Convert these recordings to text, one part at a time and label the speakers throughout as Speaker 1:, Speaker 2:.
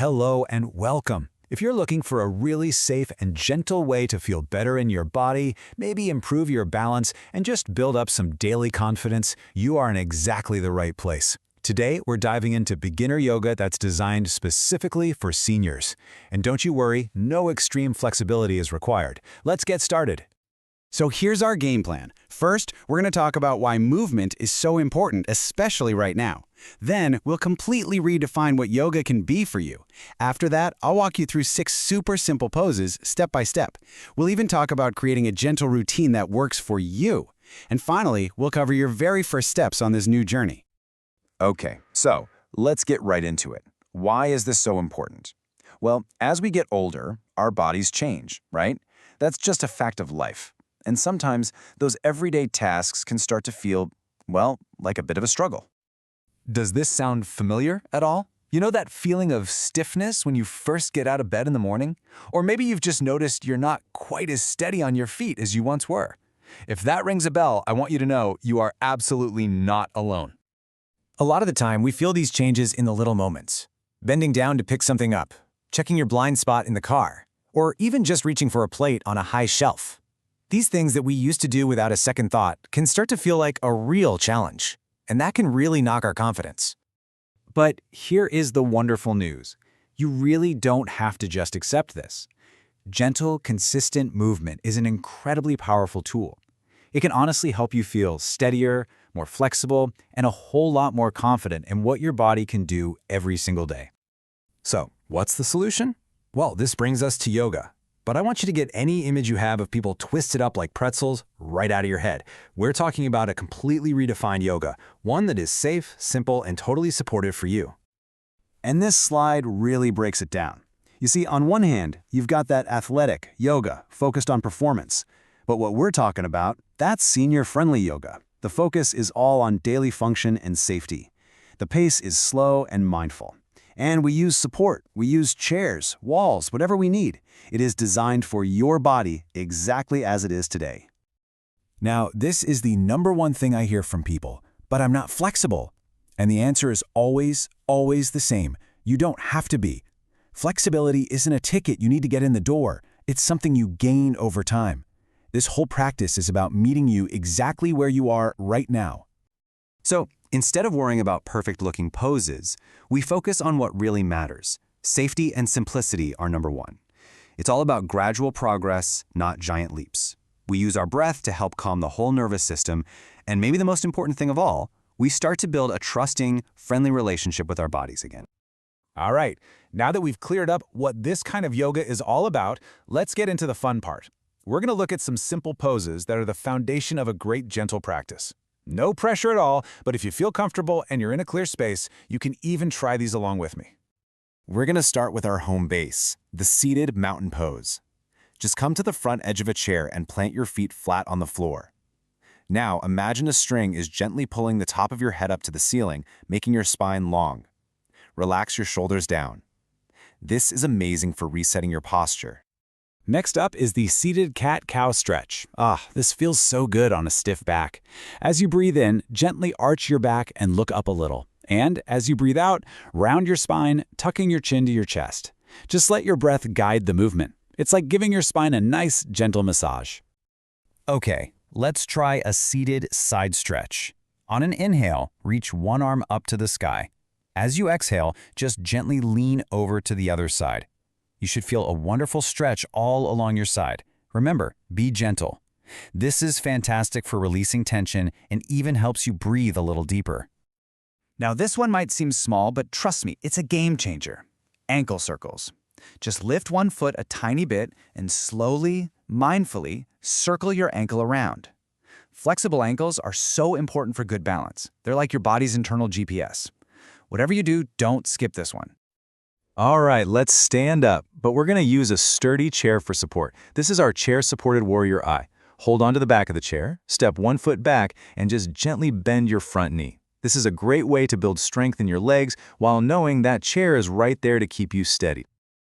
Speaker 1: Hello and welcome. If you're looking for a really safe and gentle way to feel better in your body, maybe improve your balance, and just build up some daily confidence, you are in exactly the right place. Today, we're diving into beginner yoga that's designed specifically for seniors. And don't you worry, no extreme flexibility is required. Let's get started.
Speaker 2: So here's our game plan. First, we're going to talk about why movement is so important, especially right now. Then, we'll completely redefine what yoga can be for you. After that, I'll walk you through 6 super simple poses, step by step. We'll even talk about creating a gentle routine that works for you. And finally, we'll cover your very first steps on this new journey.
Speaker 3: Okay, so let's get right into it. Why is this so important? Well, as we get older, our bodies change, right? That's just a fact of life. And sometimes those everyday tasks can start to feel, well, like a bit of a struggle.
Speaker 1: Does this sound familiar at all? You know that feeling of stiffness when you first get out of bed in the morning? Or maybe you've just noticed you're not quite as steady on your feet as you once were. If that rings a bell, I want you to know you are absolutely not alone.
Speaker 4: A lot of the time, we feel these changes in the little moments. Bending down to pick something up, checking your blind spot in the car, or even just reaching for a plate on a high shelf. These things that we used to do without a second thought can start to feel like a real challenge, and that can really knock our confidence.
Speaker 1: But here is the wonderful news. You really don't have to just accept this. Gentle, consistent movement is an incredibly powerful tool. It can honestly help you feel steadier, more flexible, and a whole lot more confident in what your body can do every single day. So, what's the solution? Well, this brings us to yoga. But I want you to get any image you have of people twisted up like pretzels right out of your head. We're talking about a completely redefined yoga, one that is safe, simple, and totally supportive for you.
Speaker 2: And this slide really breaks it down. You see, on one hand, you've got that athletic yoga focused on performance. But what we're talking about, that's senior-friendly yoga. The focus is all on daily function and safety. The pace is slow and mindful. And we use support. We use chairs, walls, whatever we need. It is designed for your body exactly as it is today.
Speaker 1: Now, this is the #1 thing I hear from people, but I'm not flexible. And the answer is always the same. You don't have to be. Flexibility isn't a ticket you need to get in the door. It's something you gain over time. This whole practice is about meeting you exactly where you are right now.
Speaker 3: So, instead of worrying about perfect-looking poses, we focus on what really matters. Safety and simplicity are #1. It's all about gradual progress, not giant leaps. We use our breath to help calm the whole nervous system, and maybe the most important thing of all, we start to build a trusting, friendly relationship with our bodies again.
Speaker 1: All right, now that we've cleared up what this kind of yoga is all about, let's get into the fun part. We're going to look at some simple poses that are the foundation of a great gentle practice. No pressure at all, but if you feel comfortable and you're in a clear space, you can even try these along with me.
Speaker 3: We're going to start with our home base, the seated mountain pose. Just come to the front edge of a chair and plant your feet flat on the floor. Now, imagine a string is gently pulling the top of your head up to the ceiling, making your spine long. Relax your shoulders down. This is amazing for resetting your posture.
Speaker 1: Next up is the seated cat-cow stretch. This feels so good on a stiff back. As you breathe in, gently arch your back and look up a little. And as you breathe out, round your spine, tucking your chin to your chest. Just let your breath guide the movement. It's like giving your spine a nice, gentle massage. Okay, let's try a seated side stretch. On an inhale, reach one arm up to the sky. As you exhale, just gently lean over to the other side. You should feel a wonderful stretch all along your side. Remember, be gentle. This is fantastic for releasing tension and even helps you breathe a little deeper.
Speaker 5: Now this one might seem small, but trust me, it's a game changer. Ankle circles. Just lift one foot a tiny bit and slowly, mindfully, circle your ankle around. Flexible ankles are so important for good balance. They're like your body's internal GPS. Whatever you do, don't skip this one.
Speaker 1: All right, let's stand up, but we're going to use a sturdy chair for support. This is our chair-supported warrior eye. Hold on to the back of the chair, step one foot back, and just gently bend your front knee. This is a great way to build strength in your legs while knowing that chair is right there to keep you steady.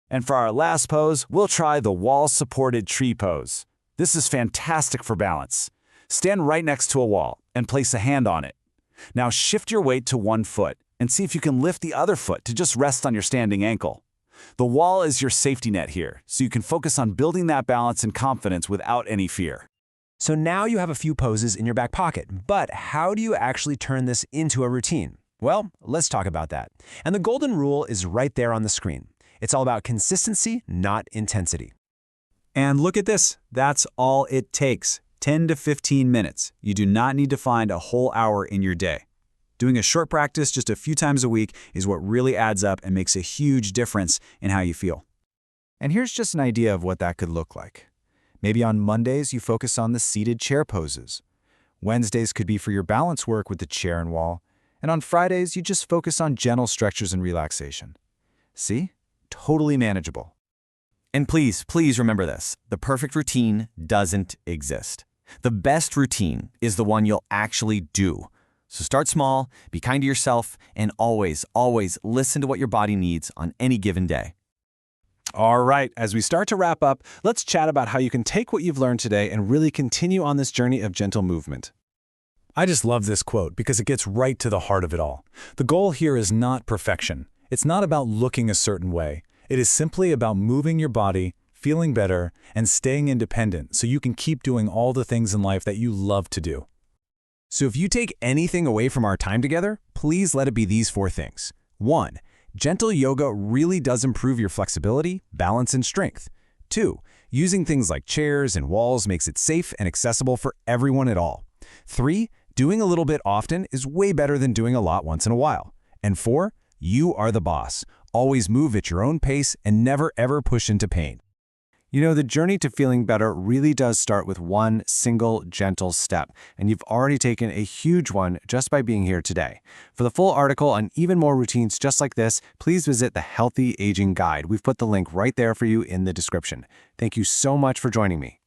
Speaker 5: And for our last pose, we'll try the wall-supported tree pose. This is fantastic for balance. Stand right next to a wall and place a hand on it. Now shift your weight to one foot and see if you can lift the other foot to just rest on your standing ankle.
Speaker 1: The wall is your safety net here, so you can focus on building that balance and confidence without any fear.
Speaker 3: So now you have a few poses in your back pocket, but how do you actually turn this into a routine? Well, let's talk about that. And the golden rule is right there on the screen. It's all about consistency, not intensity.
Speaker 1: And look at this. That's all it takes. 10 to 15 minutes. You do not need to find a whole hour in your day. Doing a short practice just a few times a week is what really adds up and makes a huge difference in how you feel.
Speaker 5: And here's just an idea of what that could look like. Maybe on Mondays, you focus on the seated chair poses. Wednesdays could be for your balance work with the chair and wall. And on Fridays, you just focus on gentle stretches and relaxation. See? Totally manageable.
Speaker 6: And please, please remember this. The perfect routine doesn't exist. The best routine is the one you'll actually do. So start small, be kind to yourself, and always, always listen to what your body needs on any given day.
Speaker 7: All right, as we start to wrap up, let's chat about how you can take what you've learned today and really continue on this journey of gentle movement.
Speaker 1: I just love this quote because it gets right to the heart of it all. The goal here is not perfection. It's not about looking a certain way. It is simply about moving your body, feeling better, and staying independent so you can keep doing all the things in life that you love to do.
Speaker 3: So if you take anything away from our time together, please let it be these 4 things. 1. Gentle yoga really does improve your flexibility, balance, and strength. 2. Using things like chairs and walls makes it safe and accessible for everyone at all. 3. Doing a little bit often is way better than doing a lot once in a while. And 4. You are the boss. Always move at your own pace and never ever push into pain. You know, the journey to feeling better really does start with one single gentle step, and you've already taken a huge one just by being here today. For the full article on even more routines just like this, please visit the Healthy Aging Guide. We've put the link right there for you in the description. Thank you so much for joining me.